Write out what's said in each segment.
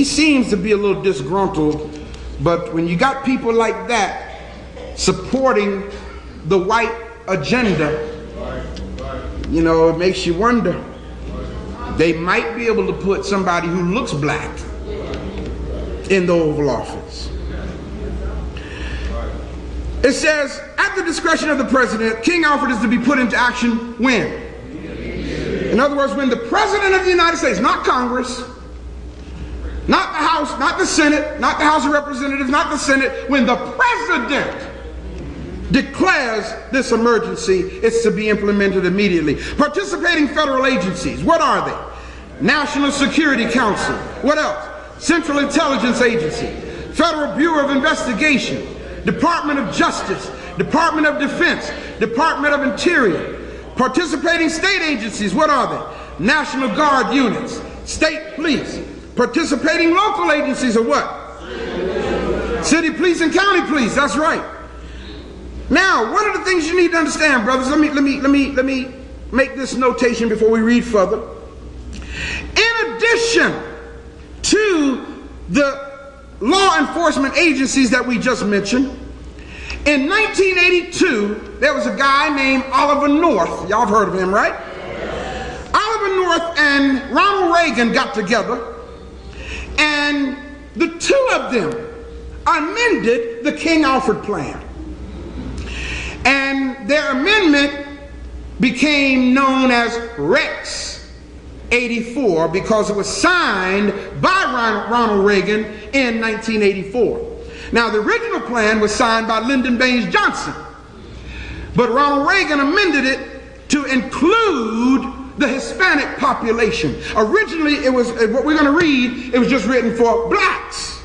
seems to be a little disgruntled, but when you got people like that supporting the white agenda, you know, it makes you wonder. They might be able to put somebody who looks black in the Oval Office. It says, at the discretion of the president, King Alfred is to be put into action when? In other words, when the president of the United States, not Congress, not the House, not the Senate, not the House of Representatives, not the Senate, when the president declares this emergency, it's to be implemented immediately. Participating federal agencies, what are they? National Security Council. What else? Central Intelligence Agency, Federal Bureau of Investigation, Department of Justice, Department of Defense, Department of Interior. Participating state agencies, what are they? National Guard units, state police. Participating local agencies are what? City police and county police, that's right. Now, one of the things you need to understand, brothers, let me make this notation before we read further. In addition to the law enforcement agencies that we just mentioned, in 1982, there was a guy named Oliver North. Y'all have heard of him, right? Oliver North and Ronald Reagan got together, and the two of them amended the King Alfred plan. And their amendment became known as Rex 84 because it was signed by Ronald Reagan in 1984. Now, the original plan was signed by Lyndon Baines Johnson, but Ronald Reagan amended it to include the Hispanic population. Originally, it was, what we're going to read, it was just written for blacks.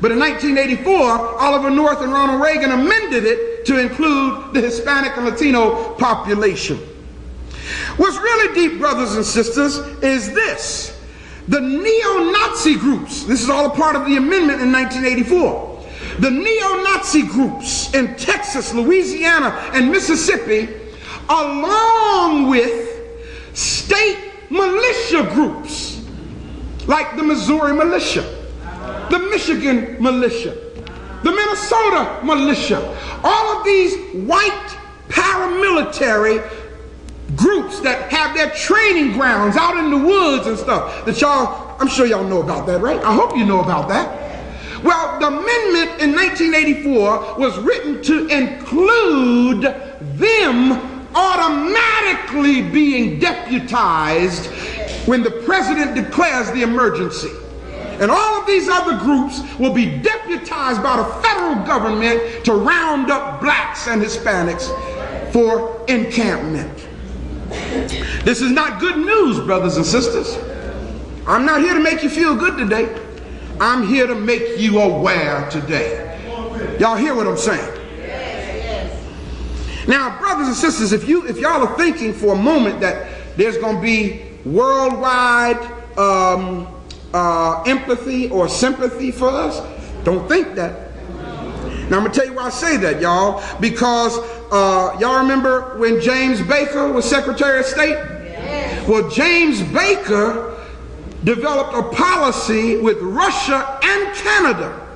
But in 1984, Oliver North and Ronald Reagan amended it to include the Hispanic and Latino population. What's really deep, brothers and sisters, is this. The neo-Nazi groups, this is all a part of the amendment in 1984. The neo-Nazi groups in Texas, Louisiana, and Mississippi, along with state militia groups like the Missouri militia, the Michigan militia, the Minnesota militia, all of these white paramilitary groups that have their training grounds out in the woods and stuff that y'all, I'm sure y'all know about that, right? I hope you know about that. Well, the amendment in 1984 was written to include them automatically being deputized when the president declares the emergency. And all of these other groups will be deputized by the federal government to round up blacks and Hispanics for encampment. This is not good news, brothers and sisters. I'm not here to make you feel good today. I'm here to make you aware today. Y'all hear what I'm saying? Now, brothers and sisters, if y'all are thinking for a moment that there's going to be worldwide empathy or sympathy for us, don't think that. Now, I'm going to tell you why I say that, y'all, because y'all remember when James Baker was Secretary of State? Yes. Well, James Baker developed a policy with Russia and Canada.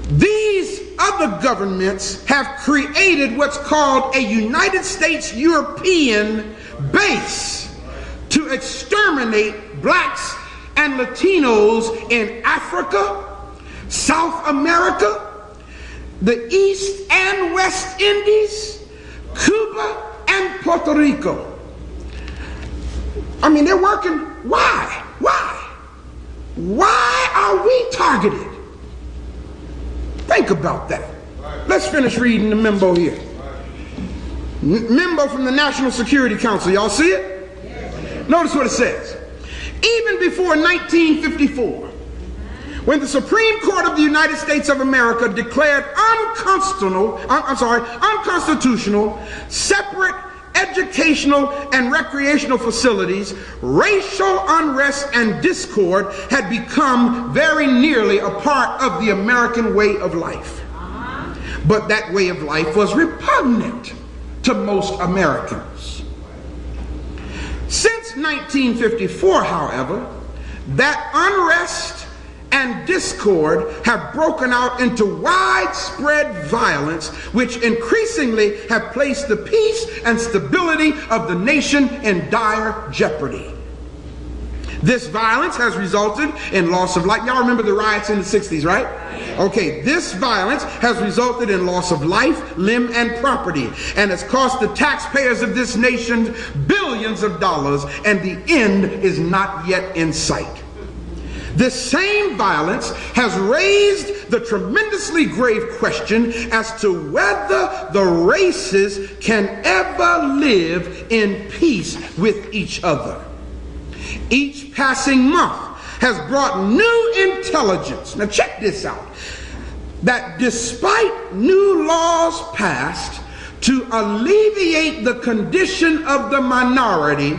These other governments have created what's called a United States European base to exterminate blacks and Latinos in Africa, South America, the East and West Indies, Cuba, and Puerto Rico. I mean, they're working. Why? Why are we targeted? Think about that. Let's finish reading the memo here. Memo from the National Security Council. Y'all see it? Notice what it says. Even before 1954, when the Supreme Court of the United States of America declared unconstitutional separate educational and recreational facilities, racial unrest and discord had become very nearly a part of the American way of life. But that way of life was repugnant to most Americans. Since 1954, however, that unrest and discord have broken out into widespread violence, which increasingly have placed the peace and stability of the nation in dire jeopardy. This violence has resulted in loss of life. Y'all remember the riots in the 60s, right? Okay, this violence has resulted in loss of life, limb, and property, and has cost the taxpayers of this nation billions of dollars, and the end is not yet in sight. This same violence has raised the tremendously grave question as to whether the races can ever live in peace with each other. Each passing month has brought new intelligence. Now check this out. That despite new laws passed to alleviate the condition of the minority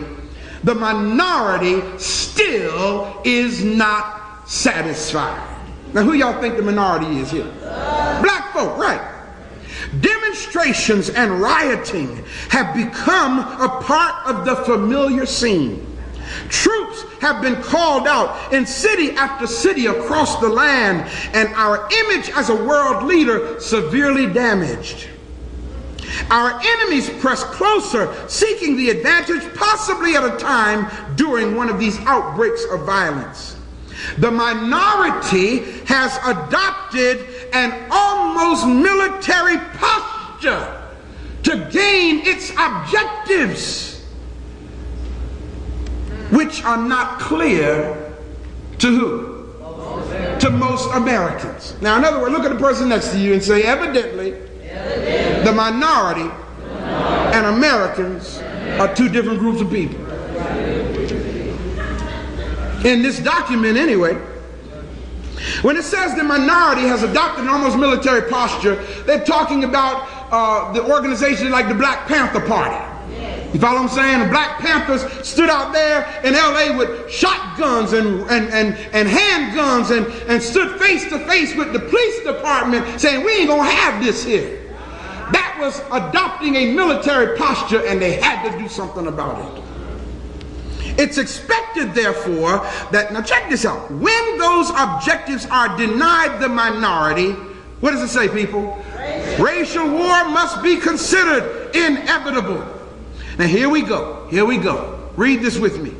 still is not satisfied. Now who y'all think the minority is here? Black folk, right? Demonstrations and rioting have become a part of the familiar scene. Troops have been called out in city after city across the land, and our image as a world leader severely damaged. Our enemies press closer, seeking the advantage, possibly at a time during one of these outbreaks of violence. The minority has adopted an almost military posture to gain its objectives, which are not clear to who? To most Americans. Now, in other words, look at the person next to you and say, evidently, the minority and Americans are two different groups of people. In this document, anyway, when it says the minority has adopted an almost military posture, they're talking about the organization like the Black Panther Party. You follow what I'm saying? The Black Panthers stood out there in LA with shotguns and handguns and stood face to face with the police department saying, we ain't gonna have this here. That was adopting a military posture, and they had to do something about it. It's expected, therefore, that, now check this out, when those objectives are denied the minority, what does it say, people? Racial war must be considered inevitable. Now here we go. Read this with me.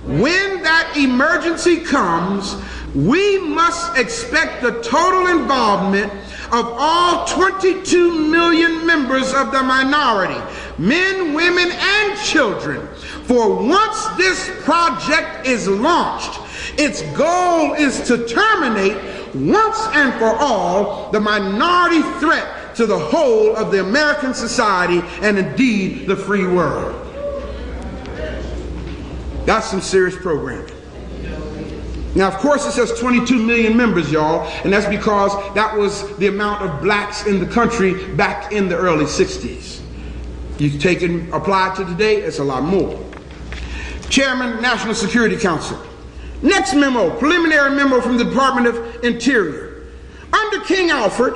When that emergency comes, we must expect the total involvement of all 22 million members of the minority, men, women, and children. For once this project is launched, its goal is to terminate once and for all the minority threat to the whole of the American society and indeed the free world. That's some serious programming. Now, of course, it says 22 million members, y'all, and that's because that was the amount of blacks in the country back in the early 60s. You take it and apply it to today, it's a lot more. Chairman, National Security Council. Next memo, preliminary memo from the Department of Interior. Under King Alfred,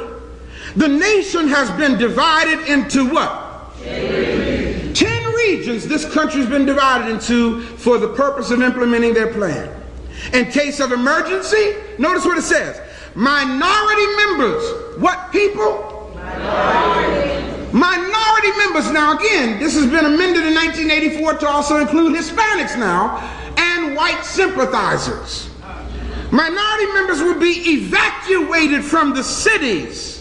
the nation has been divided into what? 10 regions this country's been divided into for the purpose of implementing their plan. In case of emergency, notice what it says. Minority members. What people? Minority members. Now again, this has been amended in 1984 to also include Hispanics now and white sympathizers. Minority members will be evacuated from the cities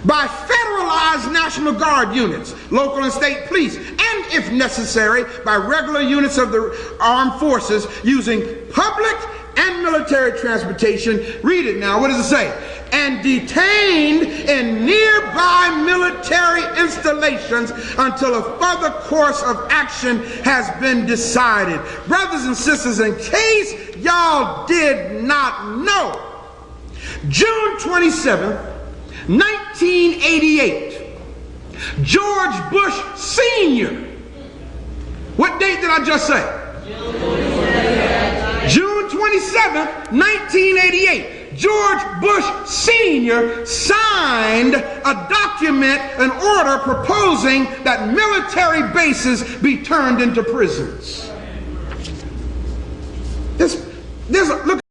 by federalized National Guard units, local and state police, and if necessary, by regular units of the armed forces using public and military transportation. Read it now. What does it say? And detained in nearby military installations until a further course of action has been decided. Brothers and sisters, in case y'all did not know, June 27th, 1988, George Bush Sr. What date did I just say? June 27th, 1988. George Bush Sr. signed a document, an order proposing that military bases be turned into prisons. This Look